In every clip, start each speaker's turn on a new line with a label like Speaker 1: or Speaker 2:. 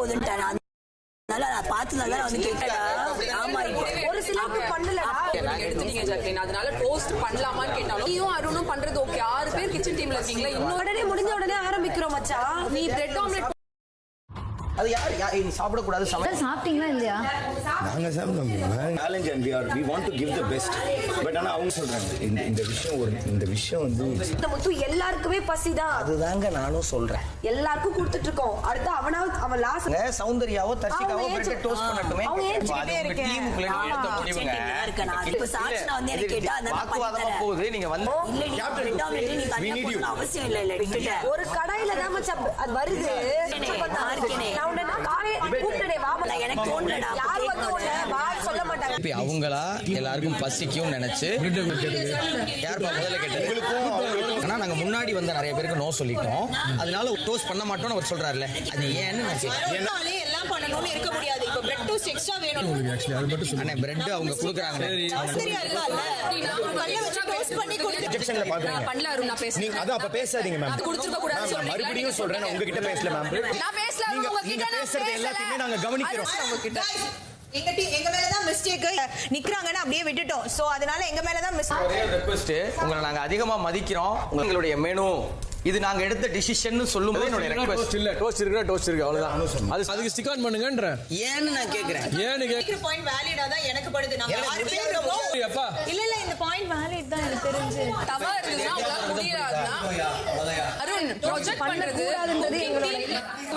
Speaker 1: போகுதுன்ட்டாரு. அதனால நான் பார்த்ததுனால வந்து கேட்டேன். ஆமா
Speaker 2: ஒரு சிலருக்கு பண்ணல
Speaker 3: எடுத்துட்டீங்க ஜாக்லின். அதனால டோஸ்ட் பண்ணலாமான்னு கேட்டாலும் நீயும் அருணும் பண்றது ஓகே. 6 பேர் கிச்சன் டீம்ல இருக்கீங்களா? இன்னும்
Speaker 2: உடனே முடிஞ்ச உடனே ஆரம்பிக்கிறோம் மச்சான்.
Speaker 3: நீ பிரெட் ஆம்லெட்
Speaker 4: அது யார் நீ சாப்பிட கூடாது.
Speaker 5: சாப்பிட்டீங்களா இல்லையா?
Speaker 6: நாங்க சாப்பிட்டோம். Challenge and we want to give the best. But ஆனா அவங்க சொல்றாங்க இந்த விஷயம் வந்து
Speaker 2: இந்த முத்து எல்லாருக்குமே பசிதான்.
Speaker 4: அதுதாங்க நானும் சொல்றேன்.
Speaker 2: எல்லாருக்கும் கொடுத்துட்டு இருக்கோம். அடுத்து அவன் லாஸ்ட்
Speaker 4: சௌந்தர்யாவோ தர்ஷிகாவோ பிரெட் டோஸ்ட் பண்ணட்டுமே.
Speaker 2: அவங்க ஏஞ்சிட்டே
Speaker 4: இருக்கேன். டீமுக்குள்ள எடுத்த முடிவுங்க.
Speaker 1: இப்ப சாட்சினா வந்து என்ன கேட்டா அந்த
Speaker 4: வாக்குவாதமா போகுது. நீங்க வந்து
Speaker 1: we need you. அவசியம் இல்ல விட்டுட்டேன்.
Speaker 2: ஒரு கடாயில தான் மச்சான் அது வருது.
Speaker 4: அவங்களா எல்லாருக்கும் பசிக்கும் நினைச்சு யாருப்பா முதல்ல கேட்டது? ஆனா நாங்க முன்னாடி வந்த நிறைய பேருக்கு நோ சொல்லிட்டோம். அதனால டோஸ்ட் பண்ண மாட்டோம்னு அவர் சொல்றாருல்ல, அது ஏன்னு நான் கேட்கிறேன்.
Speaker 1: எல்லாம் பண்ணணும்னு இருக்க முடியாது. இப்ப பிரெட் டோஸ்ட் எக்ஸ்ட்ரா வேணும்.
Speaker 4: ஆக்சுவலி அது மட்டும் சொல்லுங்க. பிரெட் அவங்க குடுக்குறாங்க.
Speaker 1: சரியா இல்ல கல்ல வச்சு டோஸ்ட் பண்ணி கொடுத்து
Speaker 6: ரிஜெக்ஷன்ல பாக்குறீங்க.
Speaker 3: பண்ணல அருண். நான் பேசுறேன்.
Speaker 6: நீங்க அத அப்ப பேசாதீங்க மேம்.
Speaker 3: அது கொடுத்துக்க கூடாது
Speaker 6: நான் மறுபடியும் சொல்றேன். நான் உங்ககிட்ட பேசல மேம்.
Speaker 3: நான் பேசல.
Speaker 6: நீங்க பேசுறது எல்லாத்தையுமே நாங்க கவனிக்கிறோம்.
Speaker 1: எங்க மேலதான் மிஸ்டேக். நிக்கறாங்கன்னு அப்படியே விட்டுட்டோம். சோ அதனால எங்க மேலதான் மிஸ்டேக்.
Speaker 4: ஒரே ரிக்வெஸ்ட், உங்களை நாங்க அதிகமா மதிக்கிறோம். உங்களுடைய மெனு இது நாங்க எடுத்த டிசிஷன் சொல்லும்போது என்னோட ரிக்வெஸ்ட்
Speaker 7: இல்ல டோஸ்ட் இருக்கு அவ்வளவுதான். அதுக்கு ஸ்டிக் ஆன் பண்ணுங்கன்ற.
Speaker 4: ஏன்னு நான் கேக்குறேன்.
Speaker 7: ஏன்னு கேக்குற
Speaker 1: பாயிண்ட் வேலிடா தான் எனக்கு படுது. நாங்க 6 பேர் இருக்கோம்.
Speaker 7: அப்பா
Speaker 1: இல்ல இந்த பாயிண்ட் வேலிட் தான் எனக்கு தெரிஞ்சு.
Speaker 3: தவா இருக்குன்னா உங்களுக்கு முடியாதுன்னா அருண் ப்ராஜெக்ட் பண்றது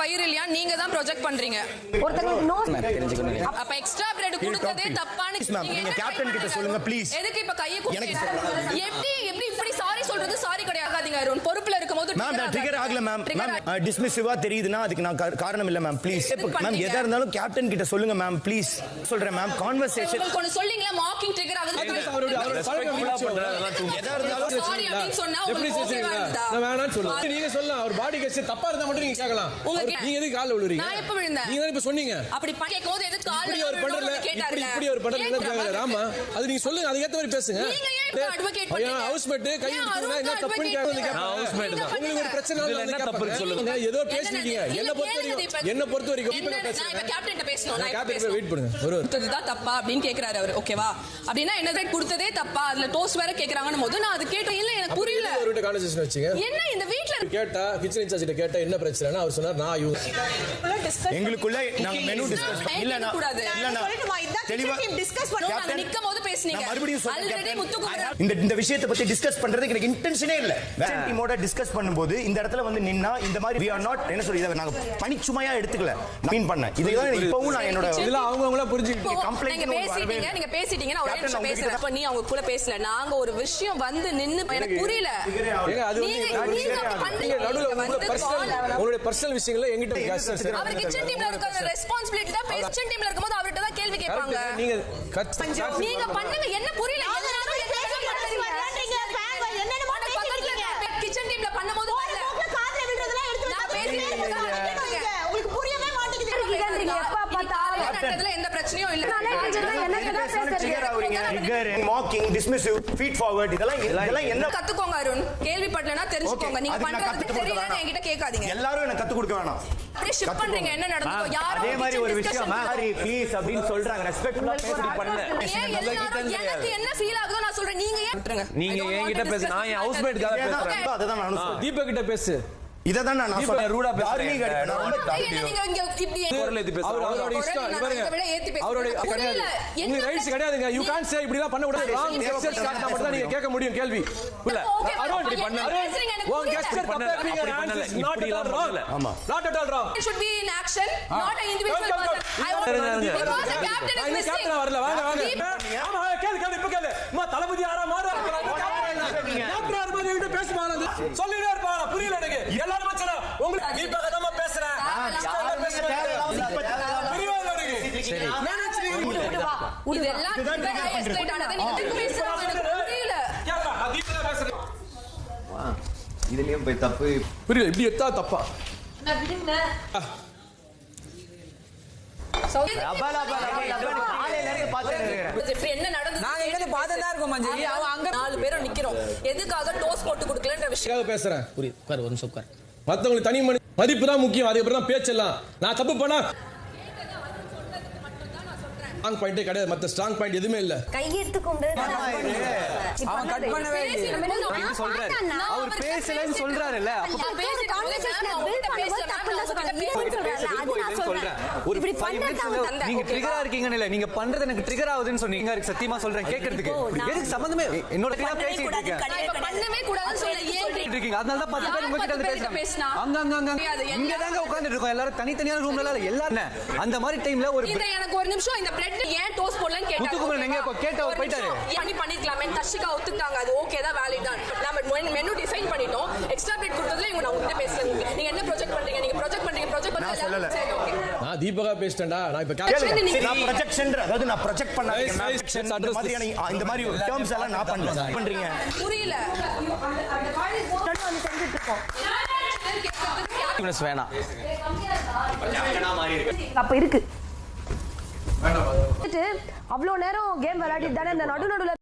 Speaker 3: வயிறு இல்லையா? நீங்க தான் ப்ராஜெக்ட் பண்றீங்க.
Speaker 2: ஒருத்தங்களுக்கு நோ
Speaker 4: தெரிஞ்சுக்கணும்.
Speaker 3: அப்ப எக்ஸ்ட்ரா பிரெட் கொடுத்ததே தப்பான்னு
Speaker 6: நீங்க கேப்டன் கிட்ட சொல்லுங்க ப்ளீஸ்.
Speaker 3: எதுக்கு இப்ப கையை கூப்பிட்டு எப்படி இப்படி சாரி சொல்றது? சாரி கிடையாதுங்க அருண். பொறுப்புல இருக்கும்போது
Speaker 6: மேம் ட்ரிகர் ஆகல மேம். டிஸ்மிசிவா தெரியுதுன்னா அதுக்கு நான் காரணம் இல்ல மேம். ப்ளீஸ் மேம் எதா இருந்தாலும் கேப்டன் கிட்ட சொல்லுங்க மேம் ப்ளீஸ். சொல்றேன் மேம். கான்வர்சேஷன்
Speaker 3: உங்களுக்கு சொல்றீங்களா? மார்க்கிங் ட்ரிகர் ஆகுது.
Speaker 7: அவரோட
Speaker 6: எதா இருந்தாலும்
Speaker 3: சாரி அப்படி சொன்னா உங்களுக்கு ஓகேவா இருந்தா
Speaker 7: நான் வேணாம்னு சொல்லுங்க. நீங்க சொல்லலாம். அவர் பாடி கெஸ் தப்பா இருந்தா மட்டும் நீங்க கேட்கலாம். நீங்க எதுக்கு கால்ல விழுறீங்க?
Speaker 3: நான் எப்ப விழுந்தேன்?
Speaker 7: நீங்க இப்ப சொன்னீங்க.
Speaker 3: அப்படி கேக்கும்போது எதுக்கு கால்ல
Speaker 7: விழுறீங்க கேட்டாருல? இப்படி ஒரு படல என்ன கேக்குறாங்க ராமா? அது நீங்க சொல்லுங்க. அதுக்கு ஏத்த மாதிரி பேசுங்க.
Speaker 3: நீங்க ஏன் அட்வொகேட் பண்றீங்க?
Speaker 7: ஹவுஸ்மேட் கை விட்டுனா என்ன தப்புன்னு கேக்குறது. ஹவுஸ்மேட் தான். உங்களுக்கு ஒரு பிரச்சனை இல்ல. என்ன தப்பு சொல்லுங்க. ஏதோ பேசிட்டீங்க. என்ன பொறுத்த வரைக்கும் இப்ப நான்
Speaker 3: இப்ப கேப்டன்ட்ட பேசணும். நான்
Speaker 7: கேப்டன் வெயிட் பண்ணுங்க. ஒரு
Speaker 3: கொடுத்ததுதான் தப்பா அப்படின்னு கேக்குறாரு அவர். ஓகேவா? அப்படினா என்ன ரேட் கொடுத்ததே தப்பா? அதுல டோஸ்ட் வேற கேக்குறாங்கன்னு போது நான் அது கேட்டேன். இல்ல எனக்கு புரியல.
Speaker 7: அவரோட கான்வர்சேஷன் வச்சீங்க.
Speaker 3: என்ன இந்த வீட்ல
Speaker 7: கேட்டா கிச்சன் இன்சார்ஜ் கிட்ட கேட்டா என்ன பிரச்சனைனா அவர் சொன்னார் நான் யூ
Speaker 6: எங்களுக்குள்ள நாங்க மெனு டிஸ்கஸ் இல்ல நான்
Speaker 1: சொல்லுமா இதான் டீம் டிஸ்கஸ் பண்ணுவோம்.
Speaker 3: நாங்க நிக்கும்போது பேசுனீங்க.
Speaker 6: மறுபடியும்
Speaker 3: ஆல்ரெடி முத்துக்கு
Speaker 6: இந்த விஷயத்தை பத்தி டிஸ்கஸ் பண்றதுக்கு எனக்கு இன்டென்ஷனே இல்ல. வேற டீமோட டிஸ்கஸ் பண்ணும்போது இந்த இடத்துல வந்து நின்னா இந்த மாதிரி we are not என்ன சொல்லி இத நாங்க பணிச்சுமையா எடுத்துக்கல. மீன் பண்ண இதெல்லாம் இப்பவும் நான் என்னோட
Speaker 7: இதெல்லாம் அவங்கவங்கள புரிஞ்சுக்கிட்டு
Speaker 3: கம்ப்ளைன்ட் நீங்க பேசிட்டீங்க நான் ஒரே நிமிஷம் பேசுறேன். அப்ப நீ அவங்க கூட பேசல. நாங்க ஒரு விஷயம் வந்து நின்னு எனக்கு புரியல.
Speaker 7: ஏங்க அது நீங்க நடுவுல உங்களுடைய பர்சனல் விஷயங்களை என்கிட்ட பேசுறது.
Speaker 3: அவர் கிச்சன் டீம்ல இருக்க ரெஸ்பான்சிபிலிட்டி தான். கிச்சன் டீம்ல இருக்கும்போது அவர்ட்ட தான் கேள்வி கேட்பாங்க.
Speaker 7: நீங்க
Speaker 3: நீங்க பண்ணுங்க. என்ன புரியல? கிச்சன் டீம்ல பண்ணும்போது
Speaker 1: காதுல விடுறதெல்லாம் எடுத்து நான் பேசிட்டே உங்களுக்கு புரியவே மாட்டேங்குது.
Speaker 2: எப்ப பார்த்தாலும்
Speaker 3: நடக்கிறதுல எந்த பிரச்சனையும் இல்ல.
Speaker 6: மாக்கிங் டிஸ்மிசிவ் ஃபீட் ஃபார்வர்ட் இதெல்லாம் என்ன
Speaker 3: கத்துக்கோங்க அருண். கேள்விப்பட்டலனா தெரிஞ்சுக்கோங்க. நீங்க பண்றது தெரியலனா என்கிட்ட கேட்காதீங்க.
Speaker 6: எல்லாரும் எனக்கு கத்து கொடுக்க வேணாம்.
Speaker 3: அப்படியே ஷிப் பண்றீங்க. என்ன நடந்துதோ யாரோ
Speaker 6: அதே மாதிரி ஒரு விஷயம் சாரி ப்ளீஸ் அப்படினு சொல்றாங்க. ரெஸ்பெக்ட்ஃபுல்லா பேசி பண்ணல.
Speaker 3: எனக்கு என்ன ஃபீல் ஆகுதோ நான் சொல்றேன். நீங்க ஏன் விட்டுருங்க.
Speaker 7: நீங்க என்கிட்ட பேசு. நான் என் ஹவுஸ்மேட் காக பேசுறேன்.
Speaker 6: அதுதான் நான் சொல்றேன்.
Speaker 7: தீபக் கிட்ட பேசு.
Speaker 6: இததான் நான் சொல்றேன்.
Speaker 7: ரூடா பேசுறேன்.
Speaker 3: நீங்க இங்க இப்படி
Speaker 7: குரல்ல ஏத்தி பேசு. அவரோட இஷ்டம். பாருங்க. அவரோட உங்க ரைட்ஸ் கிடையாதுங்க. யூ கான்ட் சே இப்படி எல்லாம் பண்ண கூடாது. ராங் ஜெஸ்டர்ஸ் காட்டினா மட்டும் தான் நீங்க கேட்க முடியும் கேள்வி. இல்ல அருண் இப்படி பண்ணல. உங்க ஜெஸ்டர் தப்பீங்க. Not at all wrong. ஆமா. Not at all wrong.
Speaker 3: It should be in action, not an individual person. I want because the captain is missing.
Speaker 7: Captain வரல. வாங்க ஆமா கேளு இப்ப கேளு. அம்மா தளபதி யாரா மாறா கேப்டன் ஆர்மா கிட்ட பேசுவாங்க. சொல்லிட்டே இருப்பாங்க. புரியல எனக்கு. எல்லாரும் மச்சனா உங்களுக்கு தீபக் நம்ம பேசுறேன். புரியல எனக்கு. சரி
Speaker 3: இதெல்லாம் எஸ்கலேட் ஆனது நீங்க பேசுறாங்க. எனக்கு புரியல.
Speaker 7: கேப்பா தீபக் பேசுறேன்.
Speaker 8: இதுலயும் போய் தப்பு
Speaker 7: புரியல. இப்படி எத்தா தப்பா
Speaker 3: நான் விடுங்க. என்ன நடந்தது? நாங்க எங்க பாததா இருக்கோம் மஞ்சரி. அவ அங்க 4 பேரும் நிக்கிறோம். எதுக்காக டோஸ் போட்டு கொடுக்கலன்ற விஷயம்
Speaker 7: பேசுறேன்.
Speaker 4: புரியுது. உட்கார் ஒரு நிமிஷம் உட்கார்.
Speaker 7: மத்தவங்களுக்கு தனி மணி மதிப்பு தான் முக்கியம், அதுக்கப்புறம் தான் பேச்செல்லாம். நான் தப்பு பண்ணா ஸ்ட்ராங் பாயிண்டே கிடையாது, மத்த ஸ்ட்ராங் பாயிண்ட் எதுவுமே இல்ல.
Speaker 2: கையெடுத்து கொண்டு
Speaker 5: அவன் கட் பண்ணவே இல்லையே சொல்றாரு. அவர் பேசலன்னு சொல்றாருல்ல. ஒரு 5 minutes நீங்க ட்ரிகரா இருக்கீங்கன்னு இல்ல, நீங்க பண்றது எனக்கு ட்ரிகர் ஆகுதுன்னு சொன்னீங்க. சத்தியமா சொல்றேன் கேக்குறதுக்கு எதுக்கு சம்பந்தமே என்னோட பேசிட்டு இருக்கேன்.
Speaker 3: பண்ணவே கூடாதுன்னு சொல்ல ஏன்
Speaker 5: இருக்கீங்க? அதனால தான் 10 பேர் உங்ககிட்ட வந்து பேசுறாங்க. அங்க இங்க தாங்க உட்கார்ந்துட்டு இருக்கோம் எல்லாரும் தனித்தனியான ரூம்ல இல்ல எல்லாரும். அந்த மாதிரி டைம்ல ஒரு
Speaker 3: எனக்கு ஒரு நிமிஷம் இந்த பிரெட் ஏன் டோஸ்ட் போடலன்னு கேட்டாங்க.
Speaker 5: முத்துக்குமரன் எங்க கேட்ட அவர் போயிட்டாரு.
Speaker 3: பண்ணிக்கலாமே தர்ஷிகா ஒத்துட்டாங்க, அது ஓகே தான், வேலிட் தான். நாம மெனு டிசைன் பண்ணிட்டோம். எக்ஸ்ட்ரா பிரெட் கொடுத்ததுல இவங்க நான் உங்ககிட்ட பேசல. நீங்க என்ன ப்ராஜெக்ட் பண்றீங்க? நீங்க ப்ராஜெக்ட் பண்றீங்க
Speaker 6: நான் சொல்லல.
Speaker 7: நான் தீபகா பேசிட்டேன்டா. நான் இப்ப
Speaker 6: நான் ப்ரொஜெக்ஷன், அதாவது நான் ப்ரொஜெக்ட் பண்ண இந்த மாதிரியான இந்த மாதிரி டேர்ம்ஸ் எல்லாம் நான் பண்றீங்க.
Speaker 3: புரியல.
Speaker 4: வேணாம்
Speaker 2: அப்ப இருக்கு அவ்வளவு நேரம் கேம் விளையாடிட்டு தானே இந்த நடுநடுல